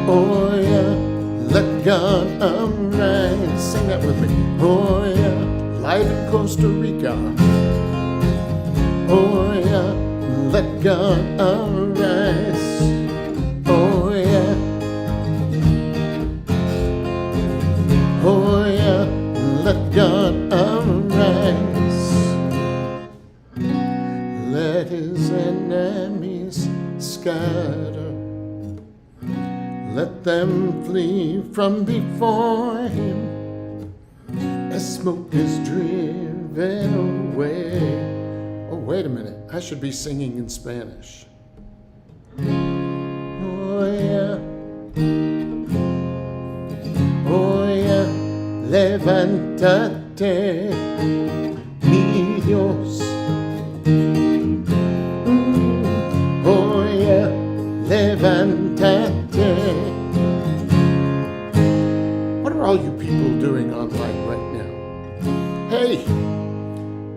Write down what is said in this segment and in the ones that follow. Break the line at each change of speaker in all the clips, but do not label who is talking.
Oh yeah, let God arise. Sing that with me. Oh yeah, live in Costa Rica. Oh yeah, let God arise. Oh yeah. Oh yeah, let God arise. Let his enemies scatter. Let them flee from before him as smoke is driven away. Oh, wait a minute. I should be singing in Spanish. Oh yeah. Oh yeah. Levántate, mi Dios. Oh yeah, levántate. What are all you people doing online right now? Hey,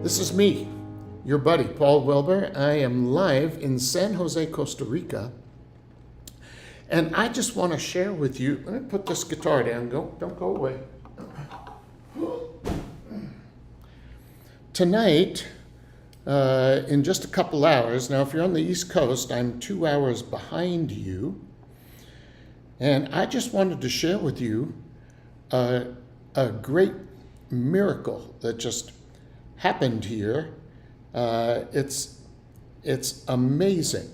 this is me, your buddy, Paul Wilbur. I am live in San Jose, Costa Rica. And I just want to share with you, let me put this guitar down, don't go away. Tonight, in just a couple hours, now if you're on the East Coast, I'm 2 hours behind you, and I just wanted to share with you a great miracle that just happened here. It's amazing,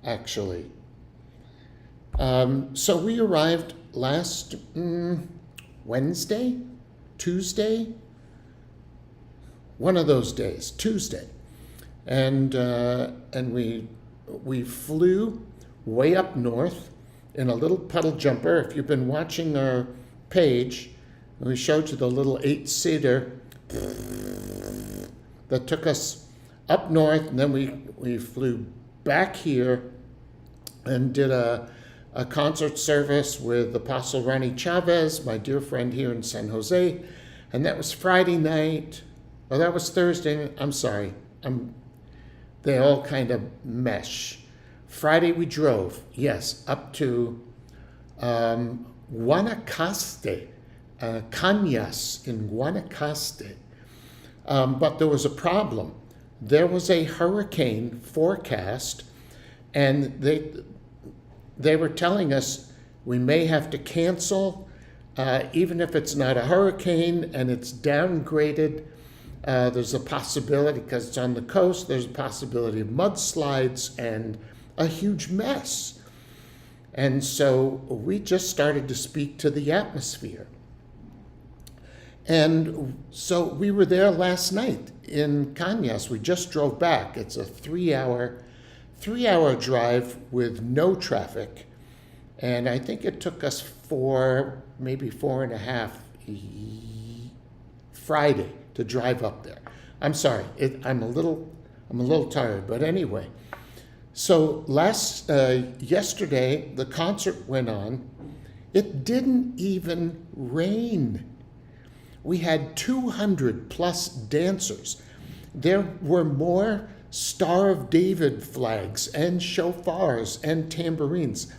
actually. So we arrived last Wednesday, Tuesday, one of those days, Tuesday, and we flew way up north in a little puddle jumper. If you've been watching our page, we showed you the little 8-seater that took us up north, and then we flew back here and did a concert service with Apostle Ronnie Chavez, my dear friend here in San Jose, and that was Friday night. Oh, that was Thursday. I'm sorry. They all kind of mesh. Friday we drove, yes, up to Guanacaste, Cañas in Guanacaste. But there was a problem. There was a hurricane forecast, and they were telling us we may have to cancel, even if it's not a hurricane and it's downgraded. There's a possibility, because it's on the coast, there's a possibility of mudslides and a huge mess. And so we just started to speak to the atmosphere. And so we were there last night in Cañas. We just drove back. It's a three-hour drive with no traffic. And I think it took us maybe 4.5 Friday to drive up there. I'm sorry, I'm a little tired, but anyway. So yesterday the concert went on. It didn't even rain. We had 200 plus dancers. There were more Star of David flags and shofars and tambourines.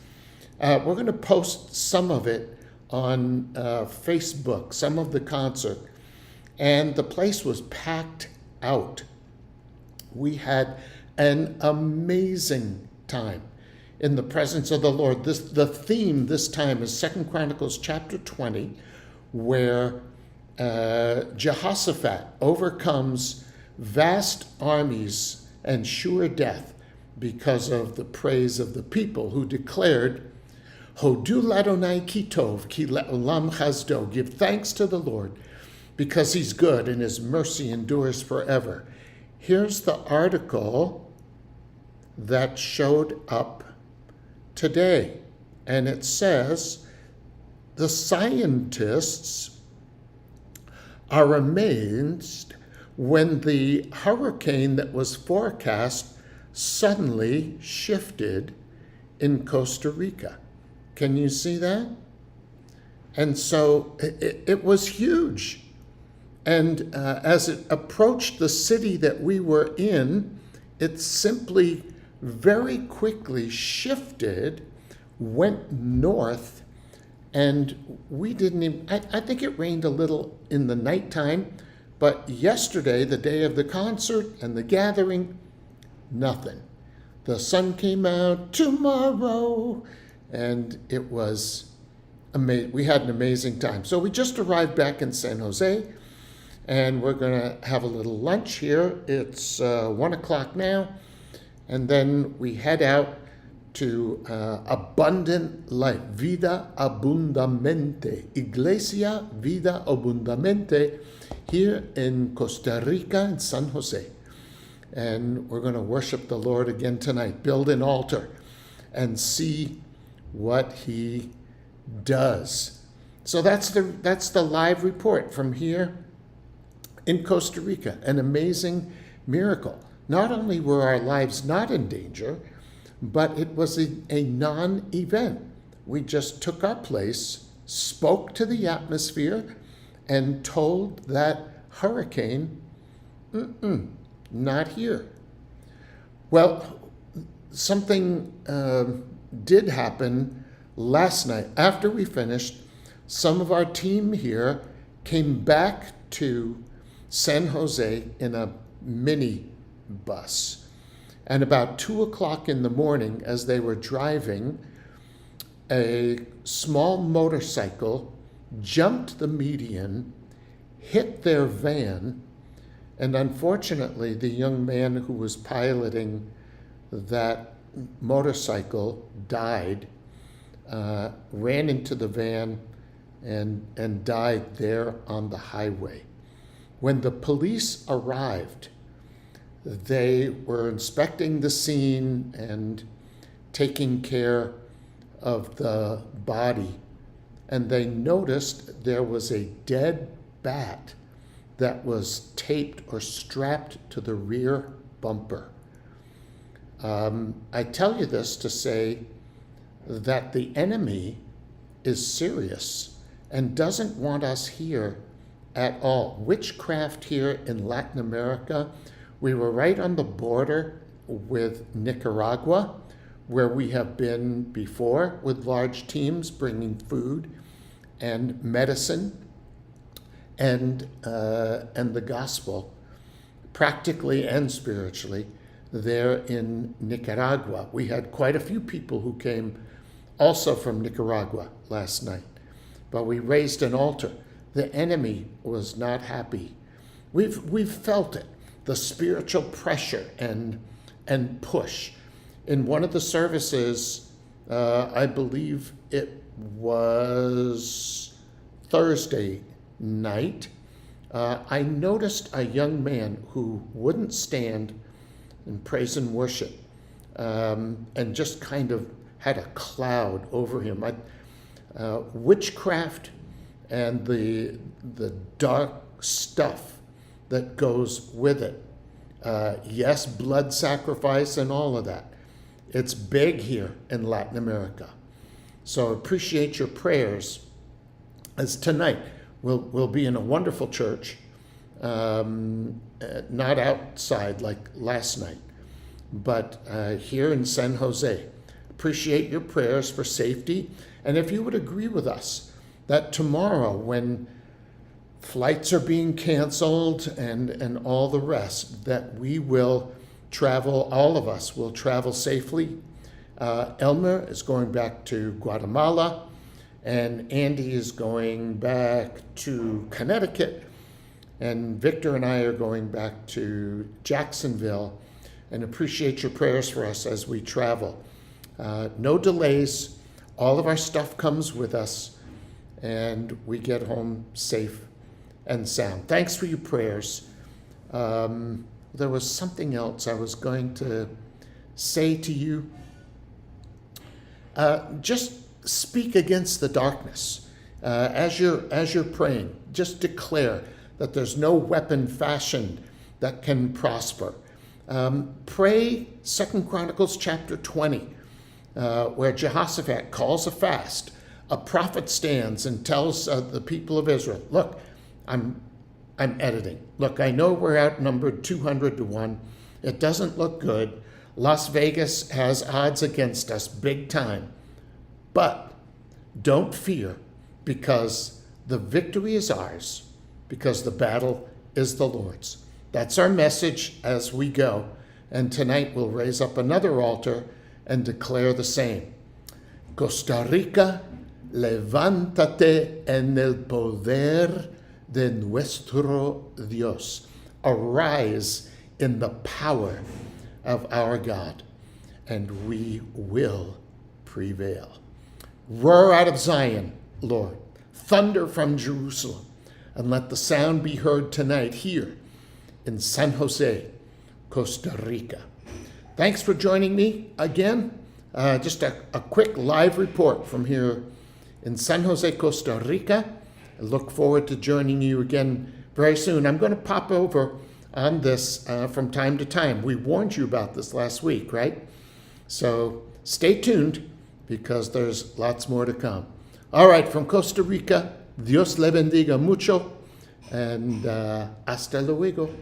We're going to post some of it on Facebook, some of the concert. And the place was packed out. We had an amazing time in the presence of the Lord. The theme this time is 2 Chronicles chapter 20, where Jehoshaphat overcomes vast armies and sure death because of the praise of the people who declared, Hodu l'Adonai ki tov, ki le'olam chazdo. Give thanks to the Lord, because he's good and his mercy endures forever. Here's the article that showed up today, and it says, the scientists are amazed when the hurricane that was forecast suddenly shifted in Costa Rica. Can you see that? And so it was huge. And as it approached the city that we were in, it simply very quickly shifted went north, and we didn't even, I think it rained a little in the nighttime, but yesterday, the day of the concert and the gathering, nothing. The sun came out tomorrow, and it was amazing. We had an amazing time. So we just arrived back in San Jose, and we're going to have a little lunch here. It's 1 o'clock now, and then we head out to Abundant Life, Vida Abundamente, Iglesia Vida Abundamente, here in Costa Rica in San Jose. And we're going to worship the Lord again tonight, build an altar, and see what he does. So that's the live report from here in Costa Rica, an amazing miracle. Not only were our lives not in danger, but it was a non-event. We just took our place, spoke to the atmosphere, and told that hurricane, not here. Well, something did happen last night. After we finished, some of our team here came back to San Jose in a mini bus. And about 2 o'clock in the morning, as they were driving, a small motorcycle jumped the median, hit their van, and unfortunately, the young man who was piloting that motorcycle died, ran into the van, and died there on the highway. When the police arrived, they were inspecting the scene and taking care of the body, and they noticed there was a dead bat that was taped or strapped to the rear bumper. I tell you this to say that the enemy is serious and doesn't want us here at all. Witchcraft here in Latin America. We were right on the border with Nicaragua, where we have been before with large teams bringing food and medicine and the gospel, practically and spiritually, there in Nicaragua. We had quite a few people who came also from Nicaragua last night, but we raised an altar. The enemy was not happy. We've felt it. The spiritual pressure and push. In one of the services, I believe it was Thursday night, I noticed a young man who wouldn't stand in praise and worship, and just kind of had a cloud over him. Witchcraft and the dark stuff that goes with it. Yes, blood sacrifice and all of that. It's big here in Latin America. So appreciate your prayers, as tonight we'll be in a wonderful church, not outside like last night, but here in San Jose. Appreciate your prayers for safety. And if you would agree with us that tomorrow, when flights are being canceled and all the rest, that we will travel, all of us will travel safely. Elmer is going back to Guatemala, and Andy is going back to Connecticut, and Victor and I are going back to Jacksonville, and appreciate your prayers for us as we travel. No delays. All of our stuff comes with us, and we get home safe and sound. Thanks for your prayers. There was something else I was going to say to you. Just speak against the darkness. As you're praying, just declare that there's no weapon fashioned that can prosper. Pray 2 Chronicles chapter 20, where Jehoshaphat calls a fast. A prophet stands and tells the people of Israel, look, I'm editing. Look, I know we're outnumbered 200-1. It doesn't look good. Las Vegas has odds against us big time. But don't fear, because the victory is ours, because the battle is the Lord's. That's our message as we go. And tonight we'll raise up another altar and declare the same. Costa Rica, levántate en el poder de nuestro Dios. Arise in the power of our God, and we will prevail. Roar out of Zion, Lord. Thunder from Jerusalem, and let the sound be heard tonight here in San Jose, Costa Rica. Thanks for joining me again. Just a quick live report from here in San Jose, Costa Rica. I look forward to joining you again very soon. I'm going to pop over on this from time to time. We warned you about this last week, right? So stay tuned, because there's lots more to come. All right, from Costa Rica, Dios le bendiga mucho, and hasta luego.